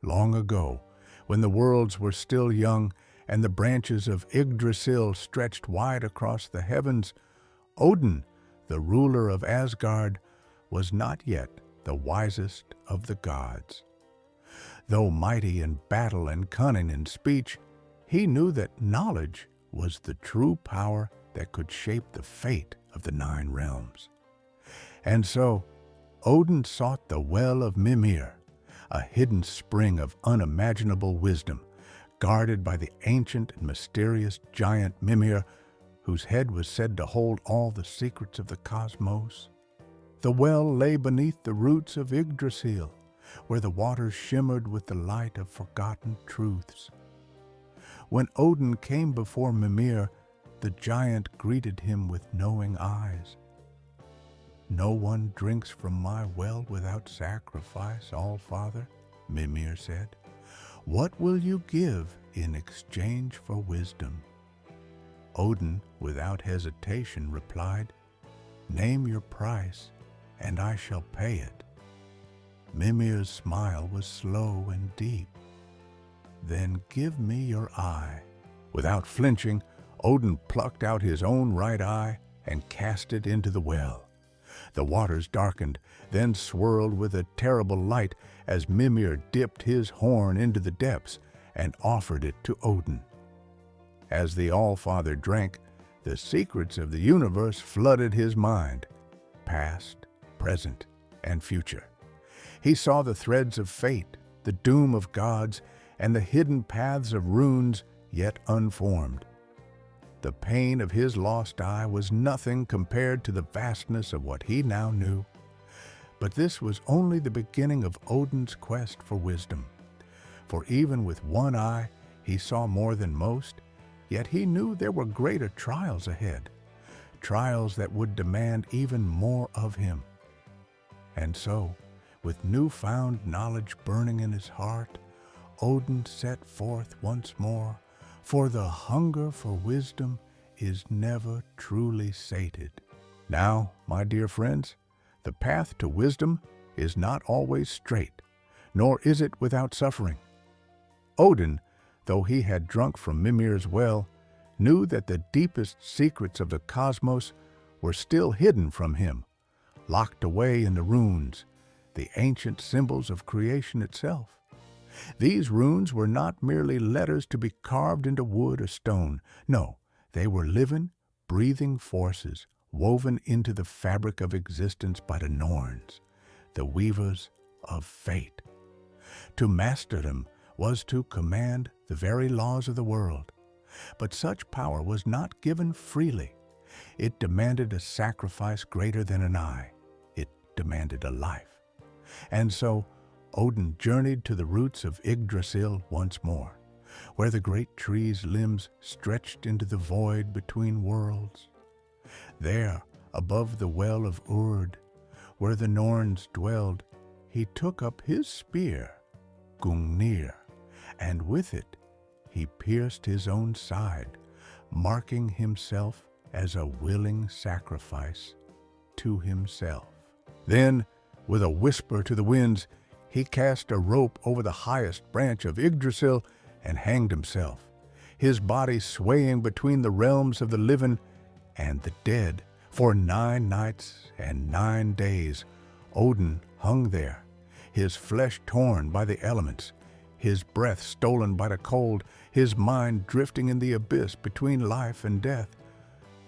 long ago, when the worlds were still young and the branches of Yggdrasil stretched wide across the heavens, Odin, the ruler of Asgard, was not yet the wisest of the gods. Though mighty in battle and cunning in speech, he knew that knowledge was the true power that could shape the fate of the 9 realms. And so, Odin sought the Well of Mimir, a hidden spring of unimaginable wisdom, guarded by the ancient and mysterious giant Mimir, whose head was said to hold all the secrets of the cosmos. The well lay beneath the roots of Yggdrasil, where the waters shimmered with the light of forgotten truths. When Odin came before Mimir, the giant greeted him with knowing eyes. "No one drinks from my well without sacrifice, Allfather," Mimir said. "What will you give in exchange for wisdom?" Odin, without hesitation, replied, "Name your price, and I shall pay it." Mimir's smile was slow and deep. "Then give me your eye." Without flinching, Odin plucked out his own right eye and cast it into the well. The waters darkened, then swirled with a terrible light as Mimir dipped his horn into the depths and offered it to Odin. As the Allfather drank, the secrets of the universe flooded his mind, past, present, and future. He saw the threads of fate, the doom of gods, and the hidden paths of runes yet unformed. The pain of his lost eye was nothing compared to the vastness of what he now knew. But this was only the beginning of Odin's quest for wisdom. For even with one eye, he saw more than most, yet he knew there were greater trials ahead, trials that would demand even more of him. And so, with newfound knowledge burning in his heart, Odin set forth once more, for the hunger for wisdom is never truly sated. Now, my dear friends, the path to wisdom is not always straight, nor is it without suffering. Odin, though he had drunk from Mimir's well, knew that the deepest secrets of the cosmos were still hidden from him, locked away in the runes, the ancient symbols of creation itself. These runes were not merely letters to be carved into wood or stone. No, they were living, breathing forces woven into the fabric of existence by the Norns, the weavers of fate. To master them was to command the very laws of the world. But such power was not given freely. It demanded a sacrifice greater than an eye. It demanded a life. And so, Odin journeyed to the roots of Yggdrasil once more, where the great tree's limbs stretched into the void between worlds. There, above the well of Urd, where the Norns dwelled, he took up his spear, Gungnir, and with it he pierced his own side, marking himself as a willing sacrifice to himself. Then, with a whisper to the winds, he cast a rope over the highest branch of Yggdrasil and hanged himself, his body swaying between the realms of the living and the dead. For 9 nights and 9 days, Odin hung there, his flesh torn by the elements, his breath stolen by the cold, his mind drifting in the abyss between life and death.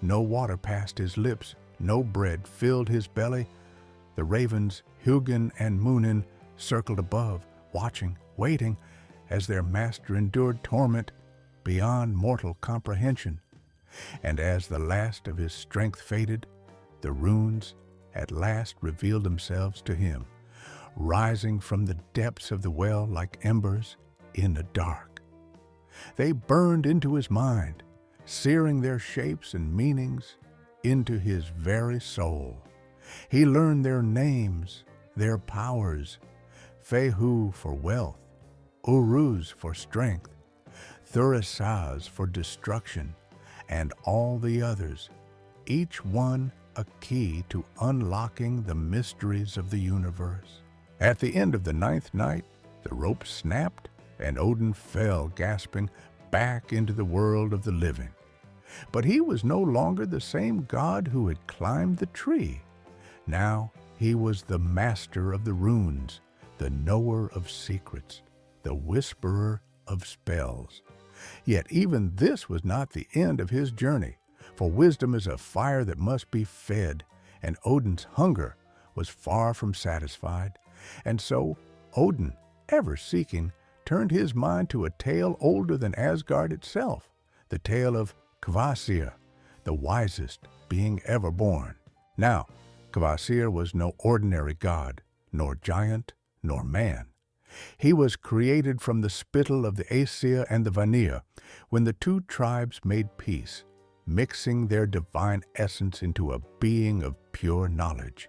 No water passed his lips, no bread filled his belly. The ravens, Hugin and Munin, circled above, watching, waiting, as their master endured torment beyond mortal comprehension. And as the last of his strength faded, the runes at last revealed themselves to him, rising from the depths of the well like embers in the dark. They burned into his mind, searing their shapes and meanings into his very soul. He learned their names, their powers, Fehu for wealth, Uruz for strength, Thurisaz for destruction, and all the others, each one a key to unlocking the mysteries of the universe. At the end of the 9th night, The rope snapped, and Odin fell, gasping, back into the world of the living. But he was no longer the same god who had climbed the tree. Now he was the master of the runes, the knower of secrets, the whisperer of spells. Yet even this was not the end of his journey, for wisdom is a fire that must be fed, and Odin's hunger was far from satisfied. And so Odin, ever seeking, turned his mind to a tale older than Asgard itself, the tale of Kvasir, the wisest being ever born. Now, Kvasir was no ordinary god, nor giant, nor man. He was created from the spittle of the Aesir and the Vanir, when the two tribes made peace, mixing their divine essence into a being of pure knowledge.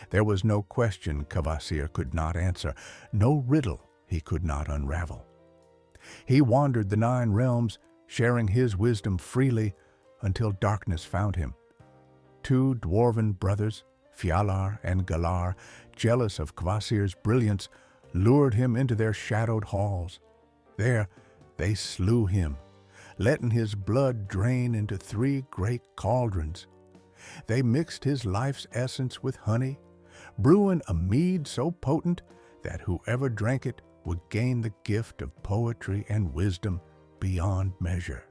There was no question Kvasir could not answer, no riddle he could not unravel. He wandered the 9 realms, sharing his wisdom freely, until darkness found him. 2 dwarven brothers, Fjalar and Galar, jealous of Kvasir's brilliance, lured him into their shadowed halls. There they slew him, letting his blood drain into 3 great cauldrons. They mixed his life's essence with honey, brewing a mead so potent that whoever drank it would gain the gift of poetry and wisdom beyond measure.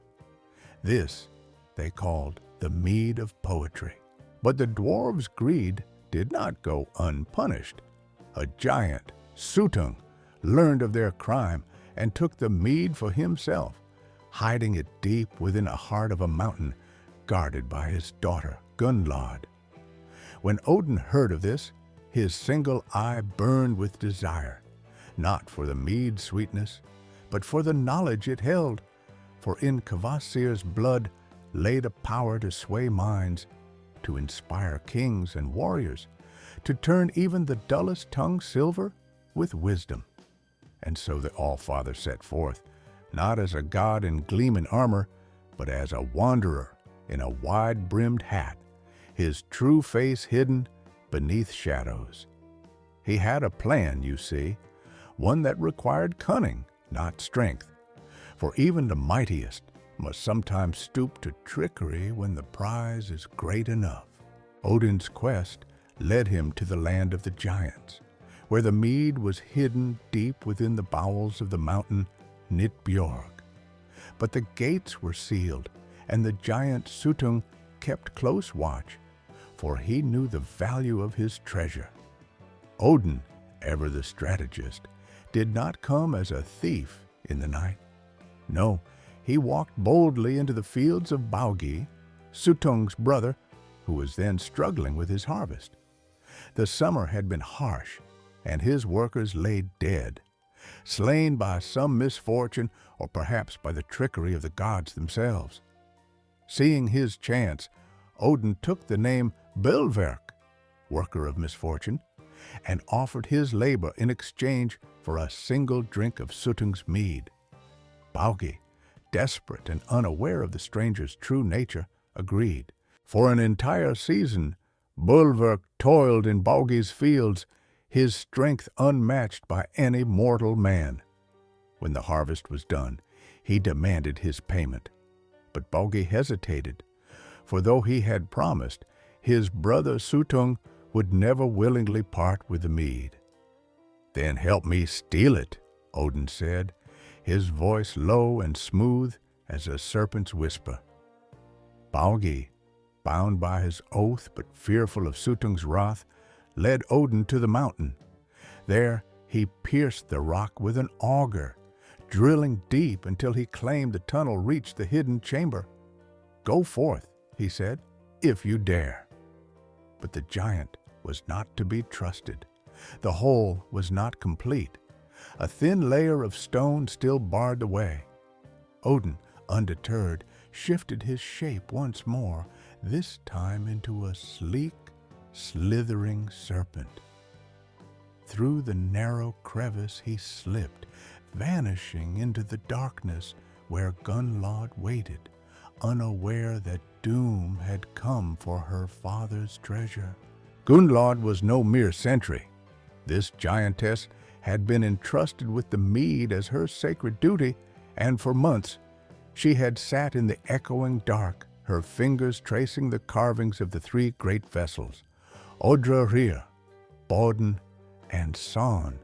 This they called the mead of poetry. But the dwarves' greed did not go unpunished. A giant, Suttung, learned of their crime and took the mead for himself, hiding it deep within the heart of a mountain, guarded by his daughter, Gunnlod. When Odin heard of this, his single eye burned with desire, not for the mead's sweetness, but for the knowledge it held. For in Kvasir's blood lay the power to sway minds, to inspire kings and warriors, to turn even the dullest tongue silver with wisdom. And so the Allfather set forth, not as a god in gleaming armor, but as a wanderer in a wide-brimmed hat, his true face hidden beneath shadows. He had a plan, you see, one that required cunning, not strength, for even the mightiest must sometimes stoop to trickery when the prize is great enough. Odin's quest led him to the land of the giants, where the mead was hidden deep within the bowels of the mountain Nitbjorg. But the gates were sealed, and the giant Suttung kept close watch, for he knew the value of his treasure. Odin, ever the strategist, did not come as a thief in the night. No, he walked boldly into the fields of Baugi, Suttung's brother, who was then struggling with his harvest. The summer had been harsh, and his workers lay dead, slain by some misfortune or perhaps by the trickery of the gods themselves. Seeing his chance, Odin took the name Bölverk, worker of misfortune, and offered his labor in exchange for a single drink of Suttung's mead. Baugi, desperate and unaware of the stranger's true nature, agreed. For an entire season, Bölverk toiled in Baugi's fields, his strength unmatched by any mortal man. When the harvest was done, he demanded his payment. But Baugi hesitated, for though he had promised, his brother Suttung would never willingly part with the mead. "Then help me steal it," Odin said, his voice low and smooth as a serpent's whisper. Baugi, bound by his oath but fearful of Suttung's wrath, led Odin to the mountain. There he pierced the rock with an auger, drilling deep until he claimed the tunnel reached the hidden chamber. "Go forth," he said, "if you dare." But the giant was not to be trusted. The hole was not complete. A thin layer of stone still barred the way. Odin, undeterred, shifted his shape once more, this time into a sleek, slithering serpent. Through the narrow crevice he slipped, vanishing into the darkness where Gunnlod waited, unaware that doom had come for her father's treasure. Gunnlod was no mere sentry. This giantess had been entrusted with the mead as her sacred duty, and for months she had sat in the echoing dark, her fingers tracing the carvings of the three great vessels, Odra, Bodn, and Son.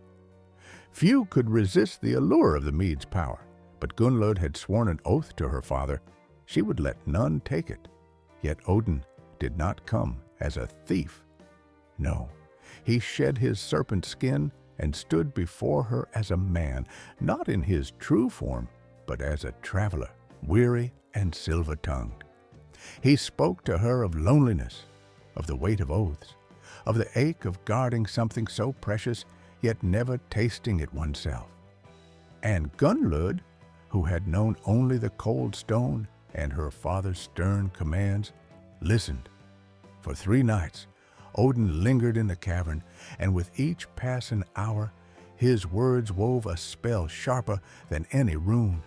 Few could resist the allure of the mead's power, but Gunnlod had sworn an oath to her father she would let none take it. Yet Odin did not come as a thief. No, he shed his serpent skin and stood before her as a man, not in his true form, but as a traveler, weary and silver-tongued. He spoke to her of loneliness, of the weight of oaths, of the ache of guarding something so precious, yet never tasting it oneself. And Gunnlod, who had known only the cold stone and her father's stern commands, listened. For 3 nights, Odin lingered in the cavern, and with each passing hour, his words wove a spell sharper than any rune.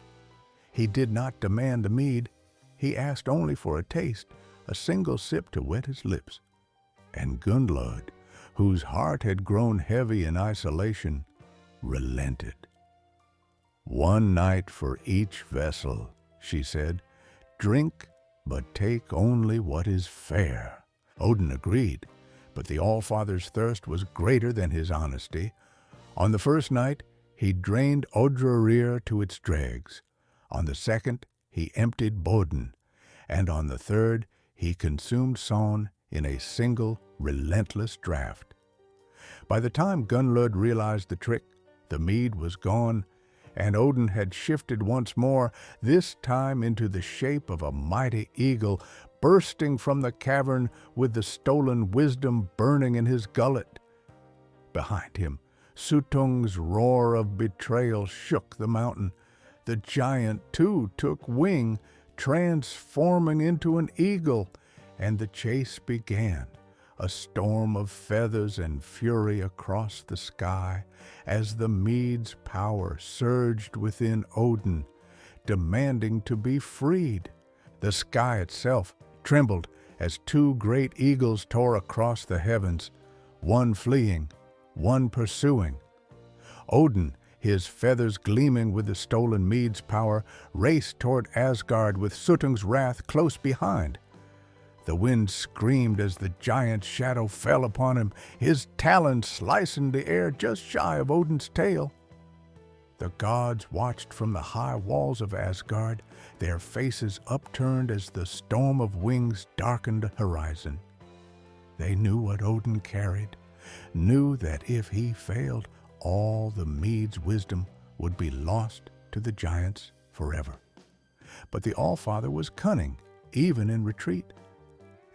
He did not demand the mead. He asked only for a taste, a single sip to wet his lips. And Gunnlod, whose heart had grown heavy in isolation, relented. "1 night for each vessel," she said. "Drink, but take only what is fair." Odin agreed, but the Allfather's thirst was greater than his honesty. On the first night, he drained Odra to its dregs. On the second, he emptied Bodn, and on the third, he consumed Son in a single, relentless draught. By the time Gunnlod realized the trick, the mead was gone, and Odin had shifted once more, this time into the shape of a mighty eagle, bursting from the cavern with the stolen wisdom burning in his gullet. Behind him, Suttung's roar of betrayal shook the mountain. The giant, too, took wing, transforming into an eagle, and the chase began, a storm of feathers and fury across the sky, as the mead's power surged within Odin, demanding to be freed. The sky itself trembled as 2 great eagles tore across the heavens, one fleeing, one pursuing. Odin, his feathers gleaming with the stolen mead's power, raced toward Asgard with Suttung's wrath close behind. The wind screamed as the giant's shadow fell upon him, his talons slicing the air just shy of Odin's tail. The gods watched from the high walls of Asgard, their faces upturned as the storm of wings darkened the horizon. They knew what Odin carried, knew that if he failed, all the mead's wisdom would be lost to the giants forever. But the Allfather was cunning, even in retreat.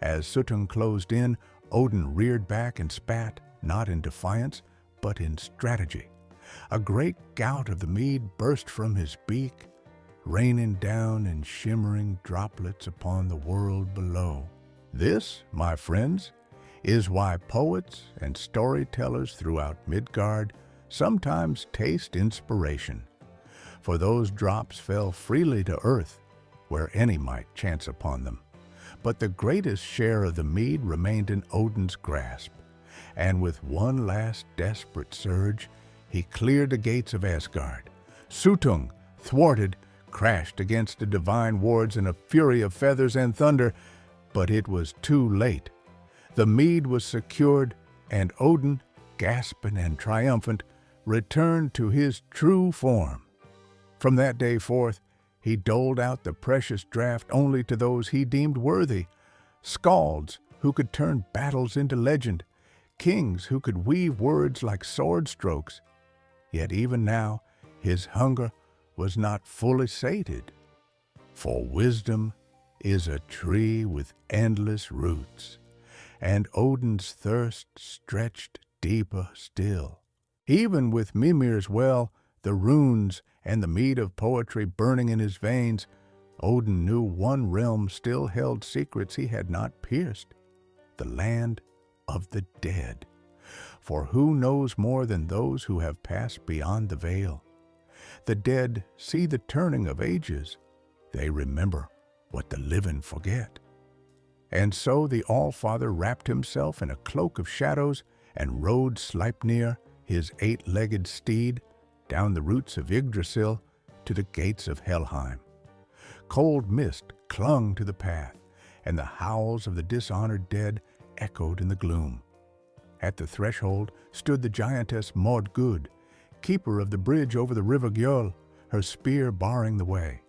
As Suttung closed in, Odin reared back and spat, not in defiance, but in strategy. A great gout of the mead burst from his beak, raining down in shimmering droplets upon the world below. This, my friends, is why poets and storytellers throughout Midgard sometimes taste inspiration. For those drops fell freely to earth, where any might chance upon them. But the greatest share of the mead remained in Odin's grasp, and with one last desperate surge, he cleared the gates of Asgard. Suttung, thwarted, crashed against the divine wards in a fury of feathers and thunder, but it was too late. The mead was secured, and Odin, gasping and triumphant, returned to his true form. From that day forth, he doled out the precious draught only to those he deemed worthy, skalds who could turn battles into legend, kings who could weave words like sword strokes. Yet even now, his hunger was not fully sated. For wisdom is a tree with endless roots, and Odin's thirst stretched deeper still. Even with Mimir's well, the runes, and the mead of poetry burning in his veins, Odin knew one realm still held secrets he had not pierced, the land of the dead. For who knows more than those who have passed beyond the veil? The dead see the turning of ages. They remember what the living forget. And so the Allfather wrapped himself in a cloak of shadows and rode Sleipnir, his 8-legged steed, down the roots of Yggdrasil to the gates of Helheim. Cold mist clung to the path, and the howls of the dishonored dead echoed in the gloom. At the threshold stood the giantess Maud, keeper of the bridge over the river Gjöll, her spear barring the way.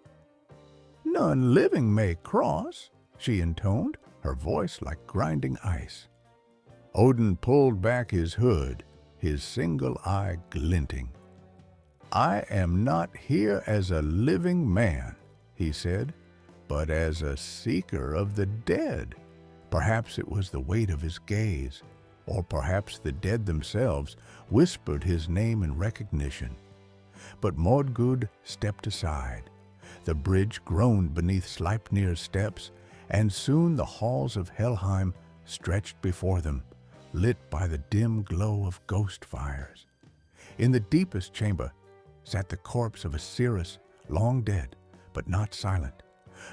"None living may cross," she intoned, her voice like grinding ice. Odin pulled back his hood, his single eye glinting. "I am not here as a living man," he said, "but as a seeker of the dead." Perhaps it was the weight of his gaze, or perhaps the dead themselves whispered his name in recognition. But Maud stepped aside. The bridge groaned beneath Sleipnir's steps, and soon the halls of Helheim stretched before them, lit by the dim glow of ghost fires. In the deepest chamber sat the corpse of a seeress, long dead, but not silent.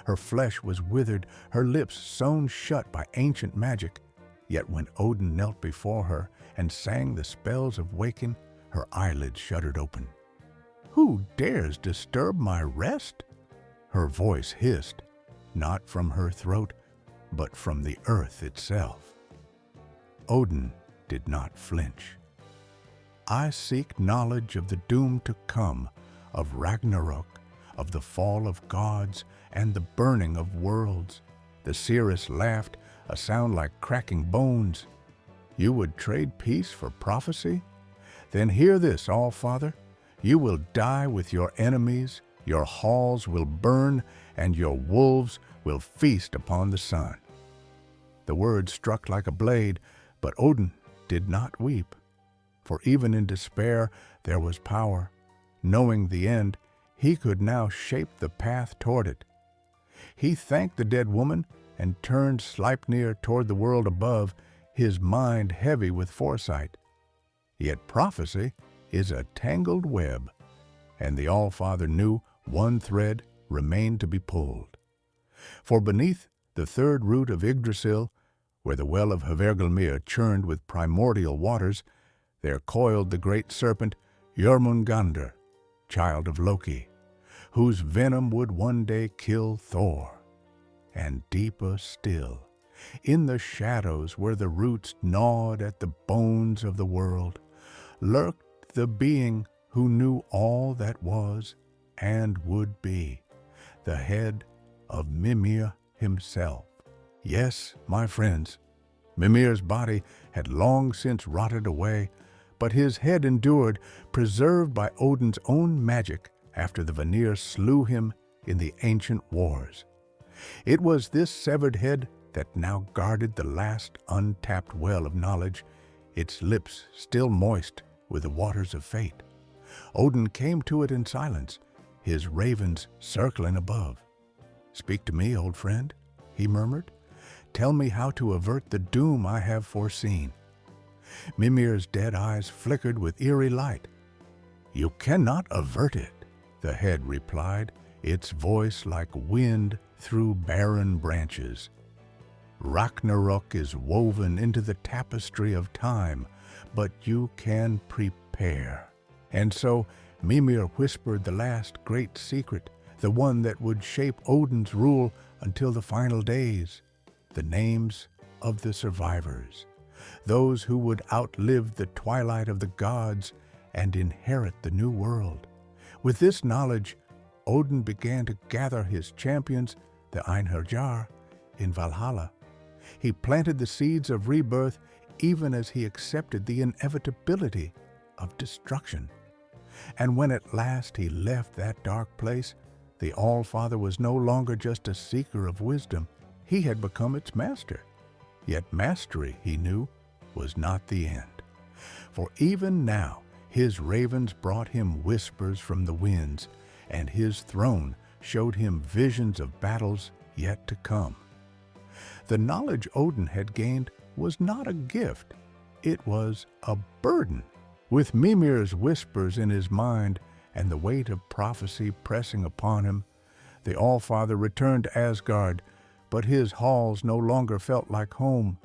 Her flesh was withered, her lips sewn shut by ancient magic, yet when Odin knelt before her and sang the spells of waking, her eyelids shuddered open. "Who dares disturb my rest?" her voice hissed, not from her throat, but from the earth itself. Odin did not flinch. "I seek knowledge of the doom to come, of Ragnarok, of the fall of gods and the burning of worlds." The seeress laughed, a sound like cracking bones. "You would trade peace for prophecy? Then hear this, Allfather. You will die with your enemies, your halls will burn, and your wolves will feast upon the sun." The words struck like a blade, but Odin did not weep. For even in despair there was power. Knowing the end, he could now shape the path toward it. He thanked the dead woman and turned Sleipnir toward the world above, his mind heavy with foresight. Yet prophecy is a tangled web, and the Allfather knew one thread remained to be pulled. For beneath the third root of Yggdrasil, where the well of Hvergelmir churned with primordial waters, there coiled the great serpent Jormungandr, child of Loki, whose venom would one day kill Thor. And deeper still, in the shadows where the roots gnawed at the bones of the world, lurked the being who knew all that was and would be, the head of Mimir himself. Yes, my friends, Mimir's body had long since rotted away, but his head endured, preserved by Odin's own magic after the Vanir slew him in the ancient wars. It was this severed head that now guarded the last untapped well of knowledge, its lips still moist with the waters of fate. Odin came to it in silence, his ravens circling above. "Speak to me, old friend," he murmured. "Tell me how to avert the doom I have foreseen." Mimir's dead eyes flickered with eerie light. "You cannot avert it," the head replied, its voice like wind through barren branches. "Ragnarok is woven into the tapestry of time, but you can prepare." And so Mimir whispered the last great secret, the one that would shape Odin's rule until the final days, the names of the survivors, those who would outlive the twilight of the gods and inherit the new world. With this knowledge, Odin began to gather his champions, the Einherjar, in Valhalla. He planted the seeds of rebirth even as he accepted the inevitability of destruction. And when at last he left that dark place, the Allfather was no longer just a seeker of wisdom. He had become its master. Yet mastery, he knew, was not the end. For even now, his ravens brought him whispers from the winds, and his throne showed him visions of battles yet to come. The knowledge Odin had gained was not a gift, it was a burden. With Mimir's whispers in his mind and the weight of prophecy pressing upon him, the Allfather returned to Asgard, but his halls no longer felt like home.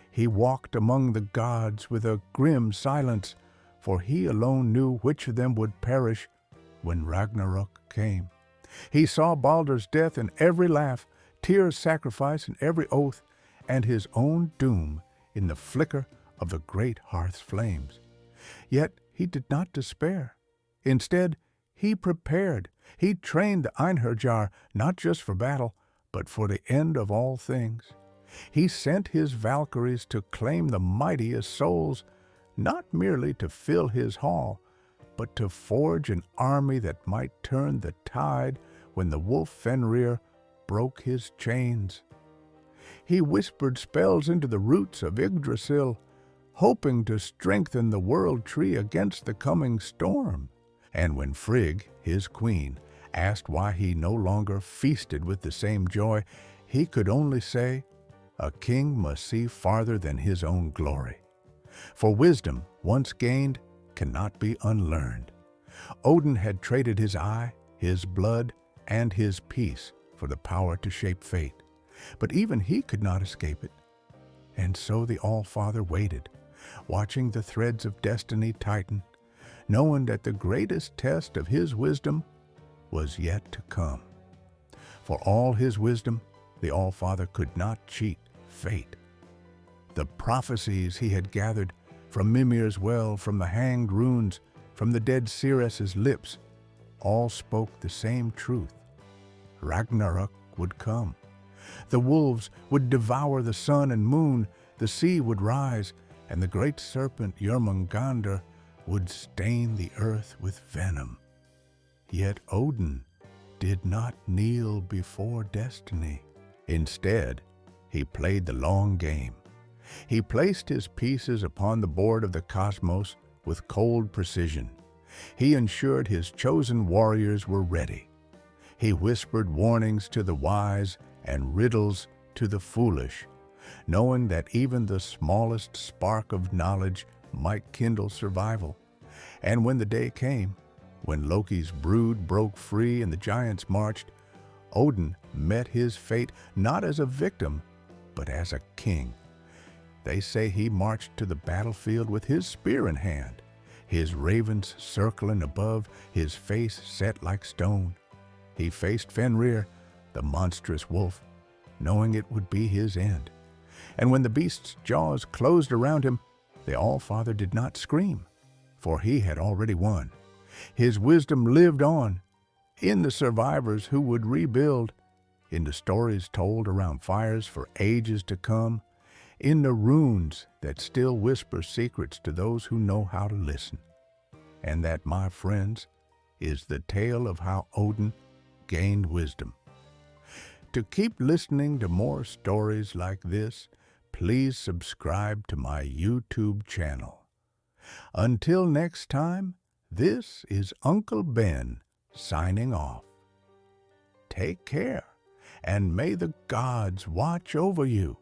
He walked among the gods with a grim silence, for he alone knew which of them would perish when Ragnarok came. He saw Baldur's death in every laugh, Tyr's sacrifice in every oath, and his own doom in the flicker of the great hearth's flames. Yet he did not despair. Instead, he prepared. He trained the Einherjar not just for battle, but for the end of all things. He sent his Valkyries to claim the mightiest souls, not merely to fill his hall, but to forge an army that might turn the tide when the wolf Fenrir broke his chains. He whispered spells into the roots of Yggdrasil, hoping to strengthen the world tree against the coming storm. And when Frigg, his queen, asked why he no longer feasted with the same joy, he could only say, "A king must see farther than his own glory." For wisdom, once gained, cannot be unlearned. Odin had traded his eye, his blood, and his peace for the power to shape fate. But even he could not escape it. And so the Allfather waited, watching the threads of destiny tighten, knowing that the greatest test of his wisdom was yet to come. For all his wisdom, the Allfather could not cheat fate. The prophecies he had gathered from Mimir's well, from the hanged runes, from the dead Ceres's lips, all spoke the same truth. Ragnarok would come. The wolves would devour the sun and moon, the sea would rise, and the great serpent Jörmungandr would stain the earth with venom. Yet Odin did not kneel before destiny. Instead, he played the long game. He placed his pieces upon the board of the cosmos with cold precision. He ensured his chosen warriors were ready. He whispered warnings to the wise and riddles to the foolish, knowing that even the smallest spark of knowledge might kindle survival. And when the day came, when Loki's brood broke free and the giants marched, Odin met his fate not as a victim, but as a king. They say he marched to the battlefield with his spear in hand, his ravens circling above, his face set like stone. He faced Fenrir, the monstrous wolf, knowing it would be his end. And when the beast's jaws closed around him, the Allfather did not scream, for he had already won. His wisdom lived on, in the survivors who would rebuild, in the stories told around fires for ages to come, in the runes that still whisper secrets to those who know how to listen. And that, my friends, is the tale of how Odin gained wisdom. To keep listening to more stories like this, please subscribe to my YouTube channel. Until next time, this is Uncle Ben signing off. Take care, and may the gods watch over you.